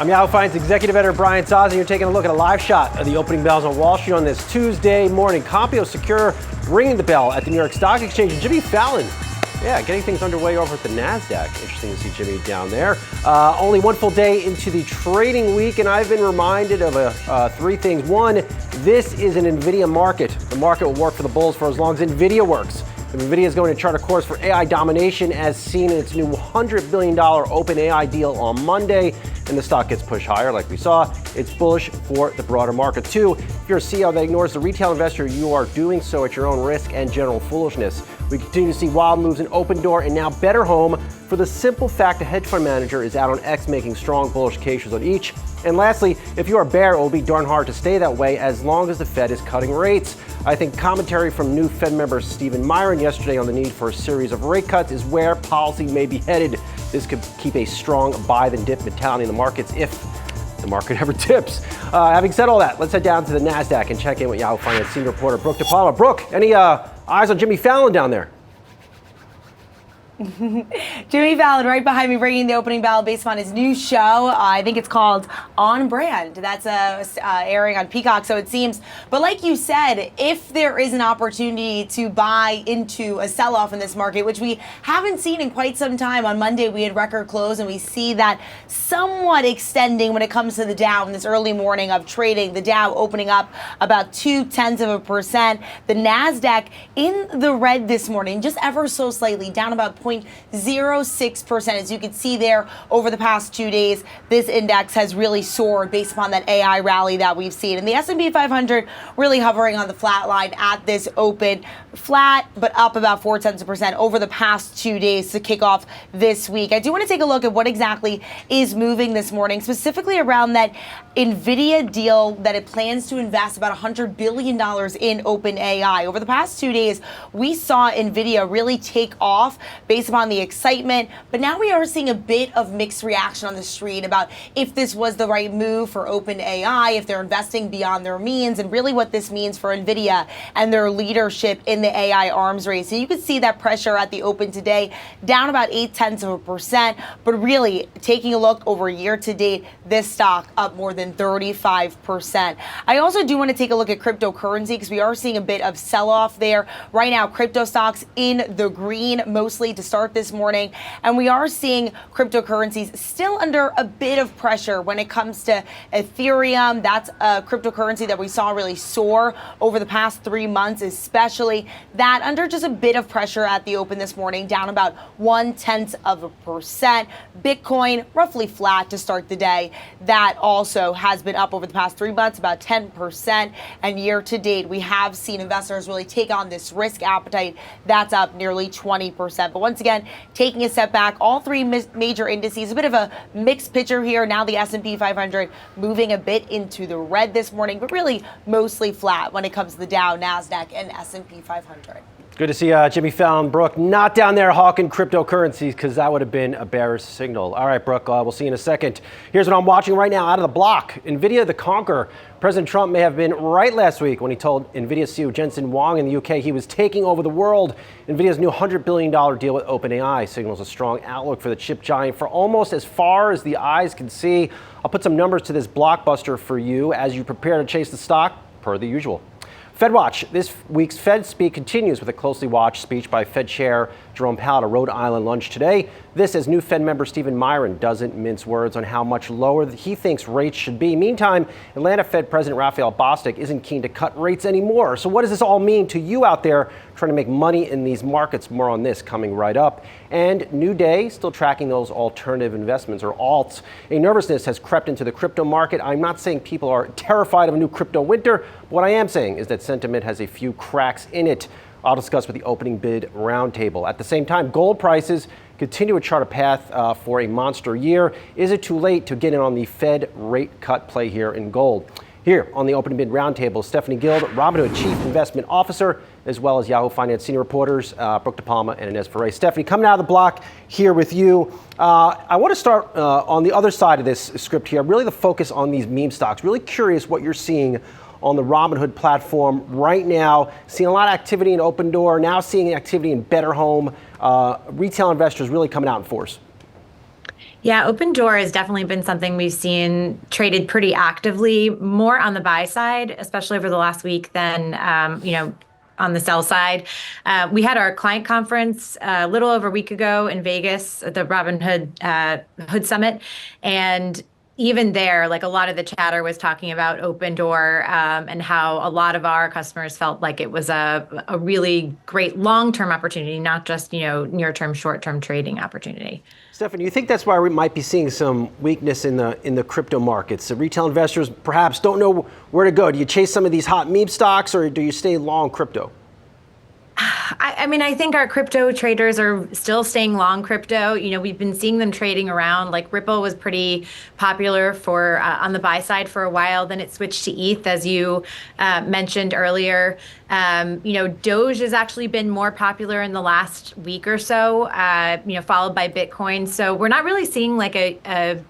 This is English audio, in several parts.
I'm Yahoo Finance Executive Editor Brian Sozzi. You're taking a look at a live shot of the opening bells on Wall Street on this Tuesday morning. CompuSecure ringing the bell at the New York Stock Exchange. Jimmy Fallon, getting things underway over at the NASDAQ. Interesting to see Jimmy down there. Only one full day into the trading week, and I've been reminded of three things. One, this is an Nvidia market. The market will work for the bulls for as long as Nvidia works. Nvidia is going to chart a course for AI domination as seen in its new $100 billion OpenAI deal on Monday, and the stock gets pushed higher like we saw. It's bullish for the broader market too. If you're a CEO that ignores the retail investor, you are doing so at your own risk and general foolishness. We continue to see wild moves in Opendoor and now Better Home for the simple fact a hedge fund manager is out on X making strong bullish cases on each. And lastly, if you are a bear, it will be darn hard to stay that way as long as the Fed is cutting rates. I think commentary from new Fed member Stephen Myron yesterday on the need for a series of rate cuts is where policy may be headed. This could keep a strong buy then dip mentality in the markets if the market ever dips. Having said all that, let's head down to the NASDAQ and check in with Yahoo Finance senior reporter Brooke DePalma. Brooke, any eyes on Jimmy Fallon down there? Jimmy Fallon right behind me ringing the opening bell based on his new show. I think it's called On Brand. That's airing on Peacock, so it seems. But like you said, if there is an opportunity to buy into a sell-off in this market, which we haven't seen in quite some time, on Monday we had record close, and we see that somewhat extending when it comes to the Dow in this early morning of trading. The Dow opening up about 0.2%. The NASDAQ in the red this morning, just ever so slightly, down about 0.06%. As you can see there, over the past 2 days, this index has really soared based upon that AI rally that we've seen. And the S&P 500 really hovering on the flat line at this open, flat, but up about 0.4% over the past 2 days to kick off this week. I do want to take a look at what exactly is moving this morning, specifically around that Nvidia deal that it plans to invest about $100 billion in OpenAI. Over the past 2 days, we saw Nvidia really take off based upon the excitement, but now we are seeing a bit of mixed reaction on the street about if this was the right move for OpenAI, if they're investing beyond their means, and really what this means for Nvidia and their leadership in the AI arms race. So you can see that pressure at the open today, down about 0.8%, but really taking a look over year to date, this stock up more than 35%. I also do want to take a look at cryptocurrency because we are seeing a bit of sell-off there. Right now, crypto stocks in the green, mostly to start this morning, and we are seeing cryptocurrencies still under a bit of pressure when it comes to Ethereum. That's a cryptocurrency that we saw really soar over the past 3 months, especially that under just a bit of pressure at the open this morning, down about 0.1%. Bitcoin roughly flat to start the day. That also has been up over the past 3 months, about 10%, and year to date we have seen investors really take on this risk appetite. That's up nearly 20%. But once again, taking a step back, all three major indices, a bit of a mixed picture here. Now the S&P 500 moving a bit into the red this morning, but really mostly flat when it comes to the Dow, NASDAQ, and S&P 500. Good to see Jimmy Fallon, Brooke, not down there hawking cryptocurrencies because that would have been a bearish signal. All right, Brooke, we'll see you in a second. Here's what I'm watching right now out of the block. Nvidia the conqueror. President Trump may have been right last week when he told Nvidia CEO Jensen Huang in the UK he was taking over the world. Nvidia's new $100 billion deal with OpenAI signals a strong outlook for the chip giant for almost as far as the eyes can see. I'll put some numbers to this blockbuster for you as you prepare to chase the stock per the usual. FedWatch. This week's Fed Speak continues with a closely watched speech by Fed Chair Jerome Powell at Rhode Island lunch today. This as new Fed member Stephen Myron doesn't mince words on how much lower he thinks rates should be. Meantime, Atlanta Fed President Raphael Bostic isn't keen to cut rates anymore. So what does this all mean to you out there trying to make money in these markets? More on this coming right up. And new day, still tracking those alternative investments or alts. A nervousness has crept into the crypto market. I'm not saying people are terrified of a new crypto winter. But what I am saying is that sentiment has a few cracks in it. I'll discuss with the opening bid roundtable. At the same time, gold prices continue to chart a path for a monster year. Is it too late to get in on the Fed rate cut play here in gold? Here on the opening bid roundtable, Stephanie Guild, Robinhood Chief Investment Officer, as well as Yahoo Finance senior reporters Brooke DePalma and Inez Ferre. Stephanie, coming out of the block here with you. I want to start on the other side of this script here, really the focus on these meme stocks. Really curious what you're seeing on the Robinhood platform right now. Seeing a lot of activity in Opendoor, now seeing activity in Better Home. Retail investors really coming out in force. Yeah, Opendoor has definitely been something we've seen traded pretty actively, more on the buy side, especially over the last week than, on the sell side. We had our client conference a little over a week ago in Vegas at the Hood Summit. And even there, like a lot of the chatter was talking about Opendoor and how a lot of our customers felt like it was a really great long-term opportunity, not just, near-term, short-term trading opportunity. Stephanie, you think that's why we might be seeing some weakness in the crypto markets? The retail investors perhaps don't know where to go. Do you chase some of these hot meme stocks, or do you stay long crypto? I think our crypto traders are still staying long crypto. We've been seeing them trading around. Like Ripple was pretty popular for on the buy side for a while. Then it switched to ETH, as you mentioned earlier. Doge has actually been more popular in the last week or so. Followed by Bitcoin. So we're not really seeing like a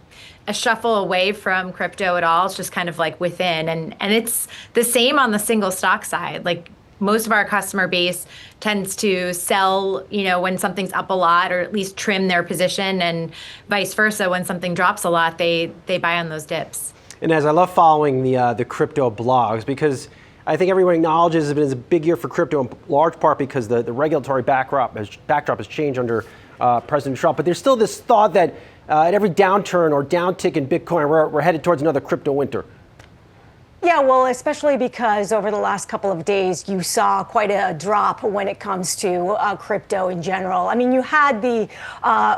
shuffle away from crypto at all. It's just kind of like within, and it's the same on the single stock side. Like most of our customer base tends to sell, when something's up a lot, or at least trim their position, and vice versa. When something drops a lot, they buy on those dips. And as I love following the crypto blogs, because I think everyone acknowledges it is a big year for crypto, in large part because the regulatory backdrop has changed under President Trump. But there's still this thought that at every downturn or downtick in Bitcoin, we're headed towards another crypto winter. Yeah, well, especially because over the last couple of days, you saw quite a drop when it comes to crypto in general. I mean, you had the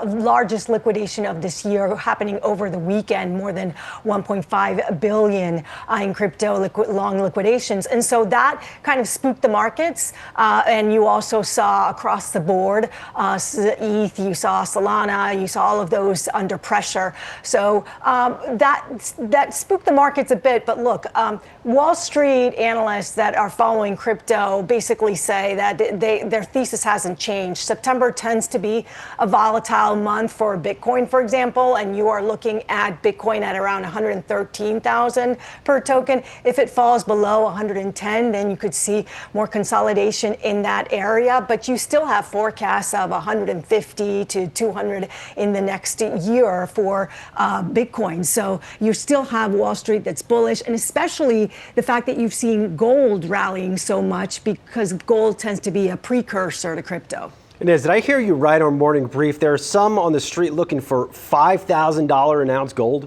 largest liquidation of this year happening over the weekend, more than 1.5 billion in crypto long liquidations. And so that kind of spooked the markets. And you also saw across the board, ETH, you saw Solana, you saw all of those under pressure. So that spooked the markets a bit. But look, Wall Street analysts that are following crypto basically say that their thesis hasn't changed. September tends to be a volatile month for Bitcoin, for example, and you are looking at Bitcoin at around 113,000 per token. If it falls below 110, then you could see more consolidation in that area, but you still have forecasts of 150 to 200 in the next year for Bitcoin. So you still have Wall Street that's bullish, and especially the fact that you've seen gold rallying so much, because gold tends to be a precursor to crypto. Inez, did I hear you right on Morning Brief? There are some on the street looking for $5,000 an ounce gold?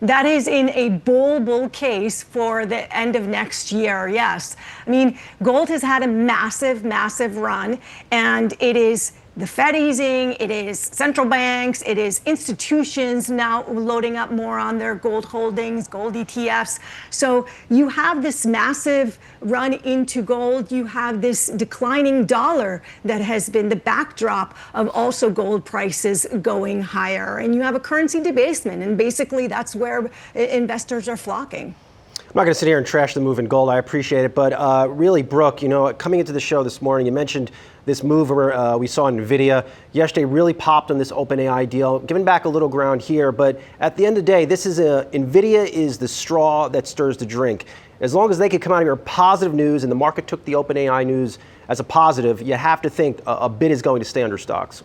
That is in a bull case for the end of next year, yes. I mean, gold has had a massive run, and it is the Fed easing, it is central banks, it is institutions now loading up more on their gold holdings, gold ETFs. So you have this massive run into gold. You have this declining dollar that has been the backdrop of also gold prices going higher. And you have a currency debasement, and basically that's where investors are flocking. I'm not going to sit here and trash the move in gold. I appreciate it. But really, Brooke, coming into the show this morning, you mentioned this move we saw in Nvidia. Yesterday really popped on this OpenAI deal, giving back a little ground here. But at the end of the day, Nvidia is the straw that stirs the drink. As long as they could come out of here positive news, and the market took the OpenAI news as a positive, you have to think a bid is going to stay under stocks.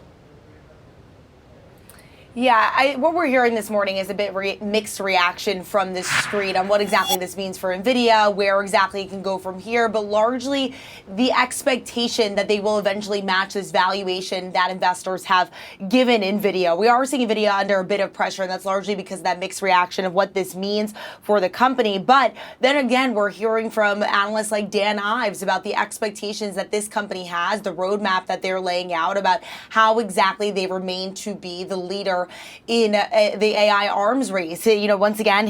Yeah, what we're hearing this morning is a bit mixed reaction from the street on what exactly this means for Nvidia, where exactly it can go from here, but largely the expectation that they will eventually match this valuation that investors have given Nvidia. We are seeing Nvidia under a bit of pressure, and that's largely because of that mixed reaction of what this means for the company. But then again, we're hearing from analysts like Dan Ives about the expectations that this company has, the roadmap that they're laying out about how exactly they remain to be the leader in the AI arms race. Once again,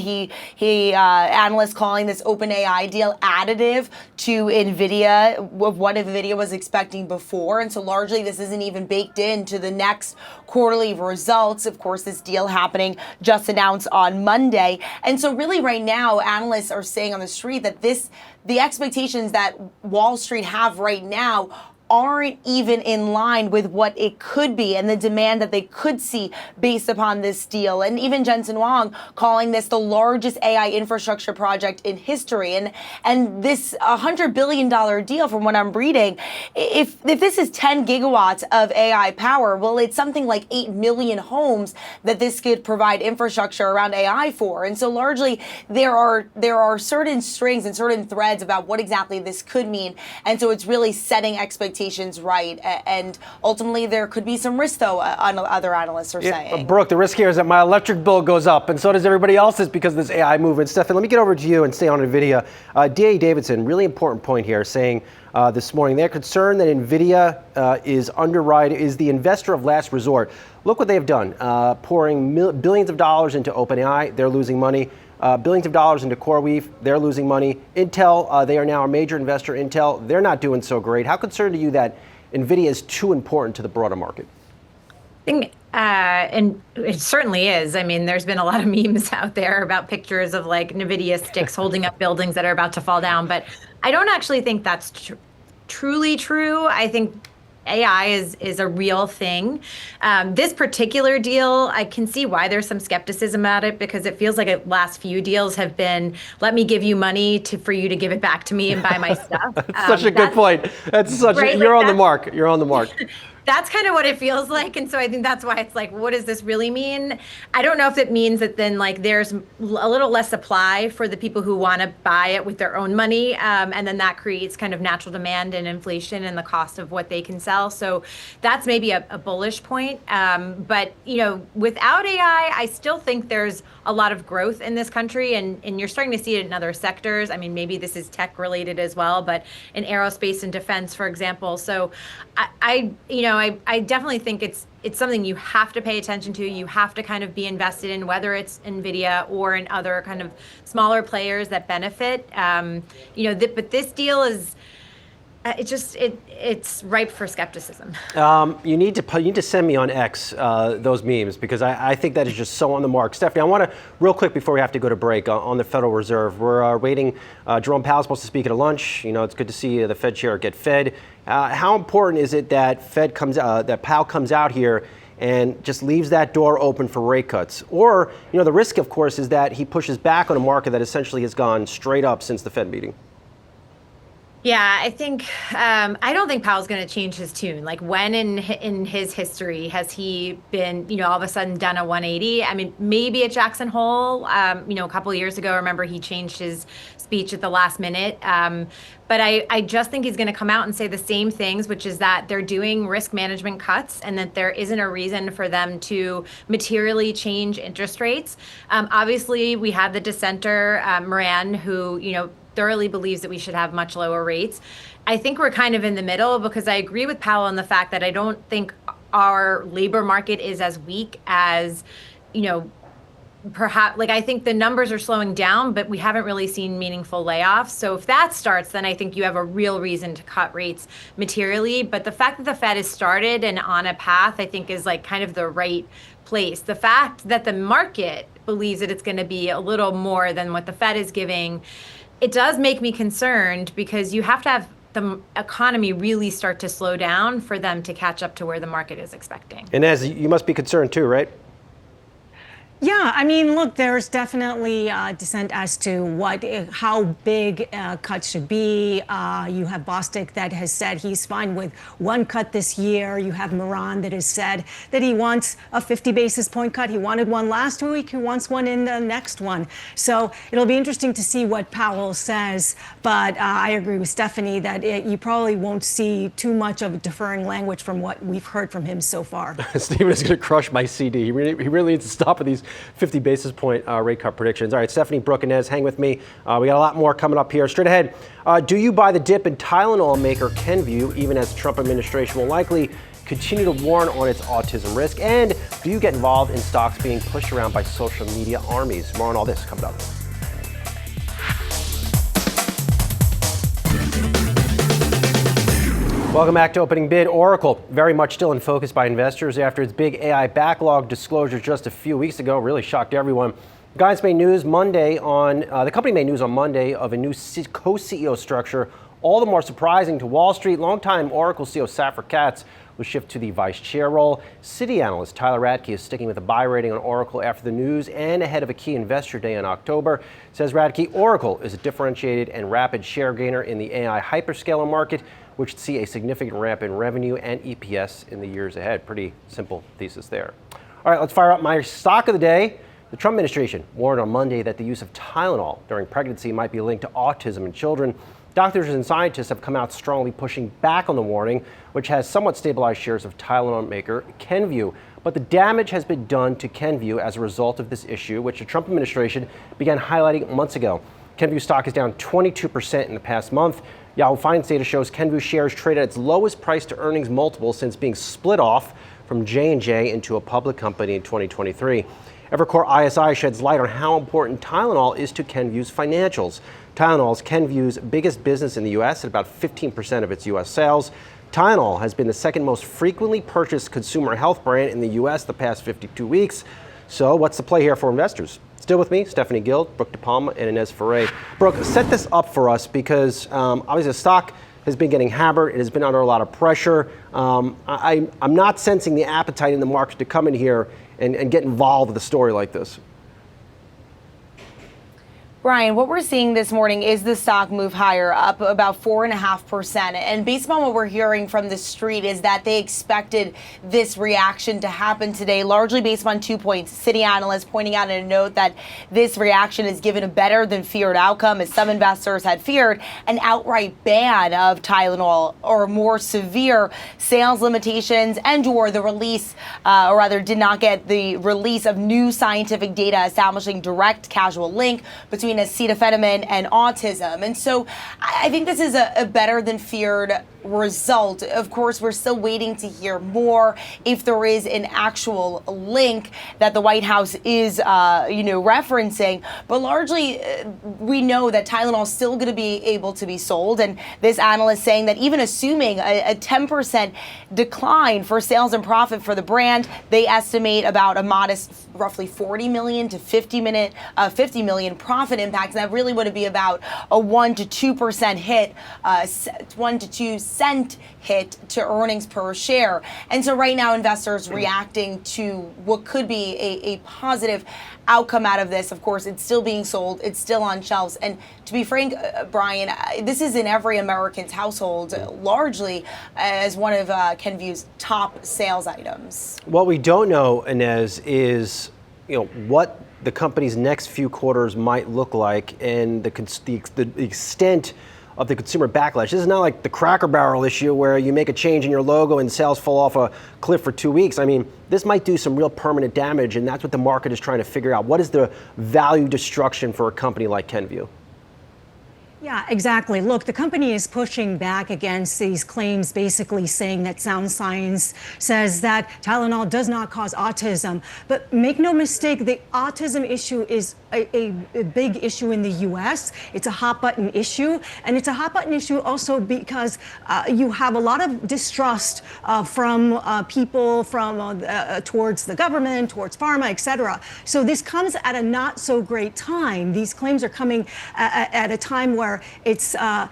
analysts calling this OpenAI deal additive to Nvidia of what Nvidia was expecting before, and so largely this isn't even baked into the next quarterly results. Of course, this deal happening just announced on Monday, and so really right now, analysts are saying on the street that the expectations that Wall Street have right now aren't even in line with what it could be and the demand that they could see based upon this deal. And even Jensen Huang calling this the largest AI infrastructure project in history. And this $100 billion deal, from what I'm reading, if this is 10 gigawatts of AI power, well, it's something like 8 million homes that this could provide infrastructure around AI for. And so largely there are certain strings and certain threads about what exactly this could mean. And so it's really setting expectations right. And ultimately there could be some risk, though, other analysts are saying. Brooke, the risk here is that my electric bill goes up, and so does everybody else's because of this AI movement. Stephanie, let me get over to you and stay on Nvidia. D.A. Davidson, really important point here, saying this morning they're concerned that Nvidia is the investor of last resort. Look what they've done, pouring billions of dollars into OpenAI, they're losing money. Billions of dollars into CoreWeave, they're losing money. Intel, they are now a major investor. Intel, they're not doing so great. How concerned are you that Nvidia is too important to the broader market? I think, and it certainly is. I mean, there's been a lot of memes out there about pictures of like Nvidia sticks holding up buildings that are about to fall down, but I don't actually think that's truly true. I think AI is a real thing. This particular deal, I can see why there's some skepticism about it, because it feels like the last few deals have been, let me give you money for you to give it back to me and buy my stuff. That's such a good point. That's such right? You're on the mark. You're on the mark. That's kind of what it feels like. And so I think that's why it's like, what does this really mean? I don't know if it means that then like there's a little less supply for the people who want to buy it with their own money. And then that creates kind of natural demand and inflation and the cost of what they can sell. So that's maybe a bullish point. But, without AI, I still think there's a lot of growth in this country, and you're starting to see it in other sectors. I mean, maybe this is tech related as well, but in aerospace and defense, for example. So I definitely think it's something you have to pay attention to. You have to kind of be invested in, whether it's Nvidia or in other kind of smaller players that benefit. But this deal is. It's ripe for skepticism. You need to send me on X those memes, because I think that is just so on the mark. Stephanie, I want to, real quick before we have to go to break, on the Federal Reserve. We're waiting. Jerome Powell's supposed to speak at a lunch. It's good to see the Fed chair get fed. How important is it that that Powell comes out here and just leaves that door open for rate cuts? Or, the risk, of course, is that he pushes back on a market that essentially has gone straight up since the Fed meeting. Yeah, I think I don't think Powell's going to change his tune. Like, when in his history has he been, all of a sudden done a 180? I mean, maybe at Jackson Hole, a couple of years ago. Remember, he changed his speech at the last minute. But I just think he's going to come out and say the same things, which is that they're doing risk management cuts and that there isn't a reason for them to materially change interest rates. Obviously, we have the dissenter, Moran, who, thoroughly believes that we should have much lower rates. I think we're kind of in the middle, because I agree with Powell on the fact that I don't think our labor market is as weak as, perhaps, like, I think the numbers are slowing down, but we haven't really seen meaningful layoffs. So if that starts, then I think you have a real reason to cut rates materially. But the fact that the Fed has started and on a path, I think, is like kind of the right place. The fact that the market believes that it's going to be a little more than what the Fed is giving, it does make me concerned, because you have to have the economy really start to slow down for them to catch up to where the market is expecting. Inez, you must be concerned too, right? Yeah, I mean, look, there's definitely dissent as to how big cuts should be. You have Bostic that has said he's fine with one cut this year. You have Moran that has said that he wants a 50 basis point cut. He wanted one last week. He wants one in the next one. So it'll be interesting to see what Powell says. But I agree with Stephanie that you probably won't see too much of a deferring language from what we've heard from him so far. Stephen is going to crush my CD. He really needs to stop with these 50 basis point rate cut predictions. All right, Stephanie, Brooke, and Inez, hang with me. We got a lot more coming up here. Straight ahead, do you buy the dip in Tylenol maker Kenvue, even as the Trump administration will likely continue to warn on its autism risk? And do you get involved in stocks being pushed around by social media armies? More on all this coming up. Welcome back to Opening Bid. Oracle, very much still in focus by investors after its big AI backlog disclosure just a few weeks ago. Really shocked everyone. The company made news on Monday of a new co-CEO structure All the more surprising to Wall Street. Longtime Oracle CEO Safra Catz will shift to the vice chair role. Citi analyst Tyler Radke is sticking with a buy rating on Oracle after the news and ahead of a key investor day in October. Says Radke, Oracle is a differentiated and rapid share gainer in the AI hyperscaler market, which should see a significant ramp in revenue and EPS in the years ahead. Pretty simple thesis there. All right, let's fire up my stock of the day. The Trump administration warned on Monday that the use of Tylenol during pregnancy might be linked to autism in children. Doctors and scientists have come out strongly pushing back on the warning, which has somewhat stabilized shares of Tylenol maker Kenvue. But the damage has been done to Kenvue as a result of this issue, which the Trump administration began highlighting months ago. Kenvue stock is down 22% in the past month. Yahoo Finance data shows Kenvue shares trade at its lowest price to earnings multiple since being split off from J&J into a public company in 2023. Evercore ISI sheds light on how important Tylenol is to Kenvue's financials. Tylenol is Kenvue's biggest business in the U.S. at about 15% of its U.S. sales. Tylenol has been the second most frequently purchased consumer health brand in the U.S. the past 52 weeks. So what's the play here for investors? Still with me, Stephanie Guild, Brooke DePalma, and Inez Ferre. Brooke, set this up for us because obviously the stock has been getting hammered. It has been under a lot of pressure. I'm not sensing the appetite in the market to come in here and get involved with a story like this. Brian, what we're seeing this morning is the stock move higher, up about 4.5%. And based on what we're hearing from the street is that they expected this reaction to happen today, largely based on 2 points. Citi analysts pointing out in a note that this reaction is given a better than feared outcome, as some investors had feared an outright ban of Tylenol or more severe sales limitations and or the release, or rather did not get the release of new scientific data establishing direct causal link between acetaminophen and autism. And so I think this is a better than feared result. Of course, we're still waiting to hear more if there is an actual link that the White House is, referencing. But largely, we know that Tylenol is still going to be able to be sold. And this analyst saying that even assuming a 10% decline for sales and profit for the brand, they estimate about a modest, roughly 40 million to 50 million profit impact. And that really would be about a 1 to 2% hit, 1 to 2 cent hit to earnings per share. And so right now investors reacting to what could be a positive outcome out of this. Of course, it's still being sold. It's still on shelves. And to be frank, Brian, this is in every American's household, largely as one of Kenvue's top sales items. What we don't know, Inez, is what the company's next few quarters might look like and the extent of the consumer backlash. This is not like the Cracker Barrel issue where you make a change in your logo and sales fall off a cliff for 2 weeks. I mean, this might do some real permanent damage, and that's what the market is trying to figure out. What is the value destruction for a company like Kenvue? Yeah, exactly. Look, the company is pushing back against these claims, basically saying that sound science says that Tylenol does not cause autism. But make no mistake, the autism issue is a big issue in the U.S. It's a hot button issue. And it's a hot button issue also because you have a lot of distrust from people towards the government, towards pharma, et cetera. So this comes at a not so great time. These claims are coming at a time where it's a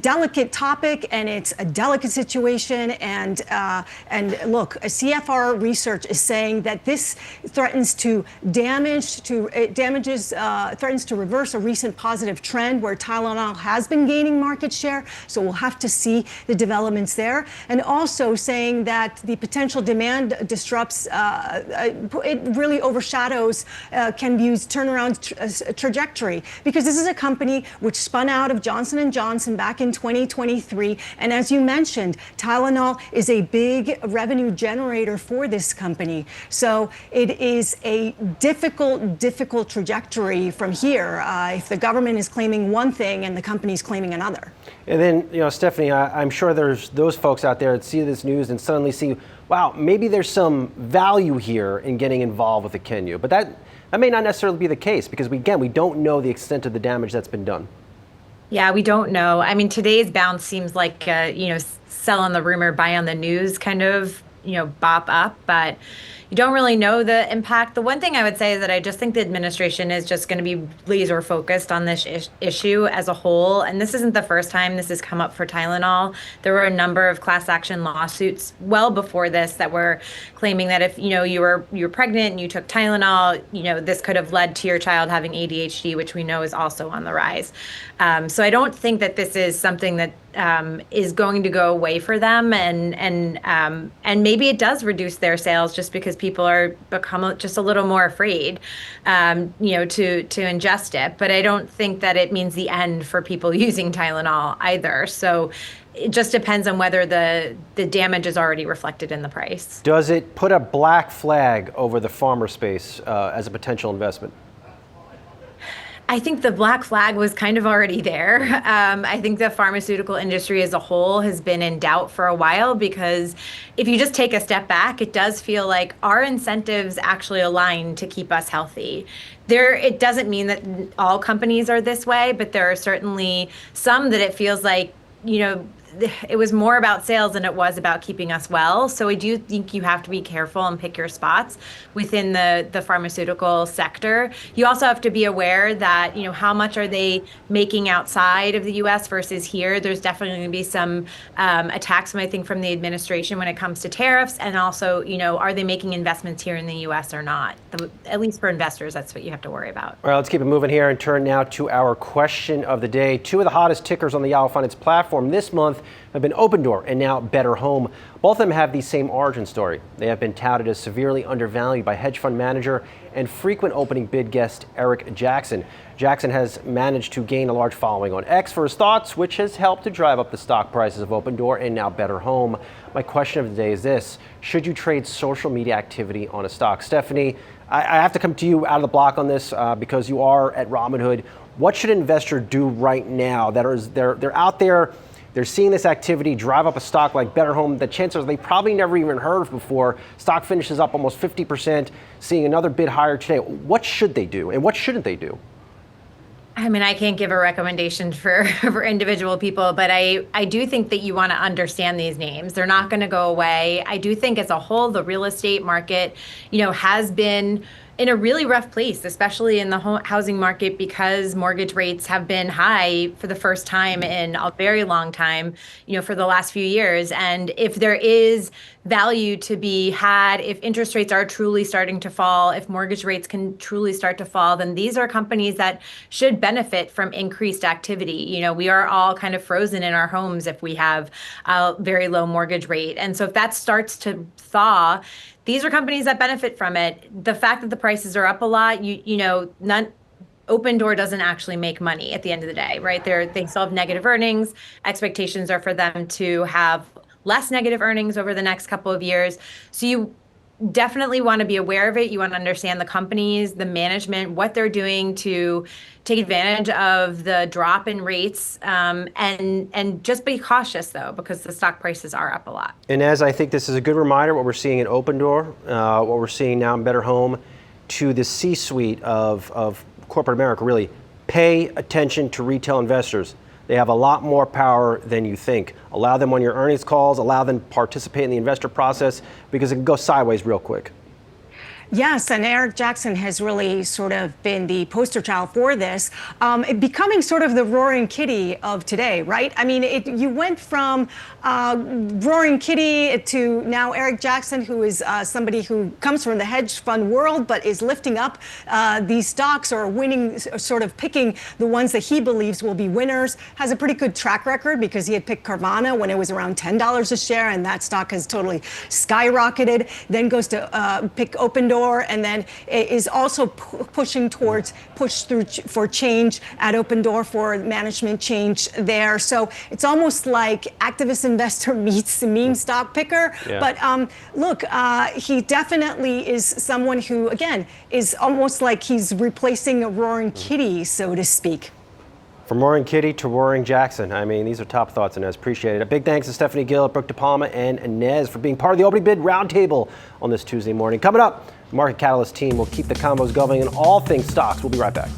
delicate topic and it's a delicate situation. And look, CFR research is saying that this threatens to threatens to reverse a recent positive trend where Tylenol has been gaining market share. So we'll have to see the developments there. And also saying that the potential demand disrupts, it really overshadows Kenvue's turnaround trajectory, because this is a company which spun out of Johnson & Johnson back in 2023. And as you mentioned, Tylenol is a big revenue generator for this company. So it is a difficult trajectory from here if the government is claiming one thing and the company is claiming another. And then, Stephanie, I'm sure there's those folks out there that see this news and suddenly see, wow, maybe there's some value here in getting involved with the Kenvue. But that may not necessarily be the case because, we don't know the extent of the damage that's been done. Yeah, we don't know. I mean, today's bounce seems like, sell on the rumor, buy on the news kind of, bop up. But, you don't really know the impact. The one thing I would say is that I just think the administration is just going to be laser focused on this issue as a whole. And this isn't the first time this has come up for Tylenol. There were a number of class action lawsuits well before this that were claiming that if you were pregnant and you took Tylenol, this could have led to your child having ADHD, which we know is also on the rise. So I don't think that this is something that is going to go away for them, and maybe it does reduce their sales just because people are become just a little more afraid, to ingest it. But I don't think that it means the end for people using Tylenol either. So it just depends on whether the damage is already reflected in the price. Does it put a black flag over the pharma space as a potential investment? I think the black flag was kind of already there. I think the pharmaceutical industry as a whole has been in doubt for a while, because if you just take a step back, it does feel like our incentives actually align to keep us healthy. It doesn't mean that all companies are this way, but there are certainly some that it feels like, it was more about sales than it was about keeping us well. So I do think you have to be careful and pick your spots within the pharmaceutical sector. You also have to be aware that, how much are they making outside of the U.S. versus here? There's definitely going to be some attacks, I think, from the administration when it comes to tariffs. And also, are they making investments here in the U.S. or not? At least for investors, that's what you have to worry about. All right, let's keep it moving here and turn now to our question of the day. Two of the hottest tickers on the Yahoo Finance platform this month have been Opendoor and now Better Home. Both of them have the same origin story. They have been touted as severely undervalued by hedge fund manager and frequent opening bid guest Eric Jackson. Jackson has managed to gain a large following on X for his thoughts, which has helped to drive up the stock prices of Opendoor and now Better Home. My question of the day is this: should you trade social media activity on a stock? Stephanie, I have to come to you out of the block on this because you are at Robinhood. What should an investor do right now they're out there? They're seeing this activity drive up a stock like Better Home. The chances are they probably never even heard of before. Stock finishes up almost 50%, seeing another bid higher today. What should they do and what shouldn't they do? I mean, I can't give a recommendation for individual people, but I do think that you want to understand these names. They're not going to go away. I do think as a whole, the real estate market, has been in a really rough place, especially in the housing market, because mortgage rates have been high for the first time in a very long time, for the last few years. And if there is value to be had, if interest rates are truly starting to fall, if mortgage rates can truly start to fall, then these are companies that should benefit from increased activity. We are all kind of frozen in our homes if we have a very low mortgage rate. And so if that starts to thaw, these are companies that benefit from it. The fact that the prices are up a lot, Opendoor doesn't actually make money at the end of the day, right? They still have negative earnings. Expectations are for them to have less negative earnings over the next couple of years. So you definitely want to be aware of it. You want to understand the companies, the management, what they're doing to take advantage of the drop in rates, and just be cautious, though, because the stock prices are up a lot. And as I think this is a good reminder, what we're seeing in Opendoor, what we're seeing now in Better Home, to the C-suite of corporate America, really pay attention to retail investors. They have a lot more power than you think. Allow them on your earnings calls, allow them to participate in the investor process, because it can go sideways real quick. Yes, and Eric Jackson has really sort of been the poster child for this, becoming sort of the roaring kitty of today, right? I mean, you went from roaring kitty to now Eric Jackson, who is somebody who comes from the hedge fund world, but is lifting up these stocks or winning, sort of picking the ones that he believes will be winners. Has a pretty good track record because he had picked Carvana when it was around $10 a share, and that stock has totally skyrocketed. Then goes to pick Opendoor, and then is also pushing towards for change at Opendoor, for management change there. So it's almost like activist investor meets meme stock picker. Yeah. But look, he definitely is someone who, again, is almost like he's replacing a roaring kitty, so to speak. From Roaring Kitty to Roaring Jackson. I mean, these are top thoughts, Inez. Appreciate it. A big thanks to Stephanie Gill, Brooke DePalma, and Inez for being part of the opening bid roundtable on this Tuesday morning. Coming up, the Market Catalyst team will keep the combos going on all things stocks. We'll be right back.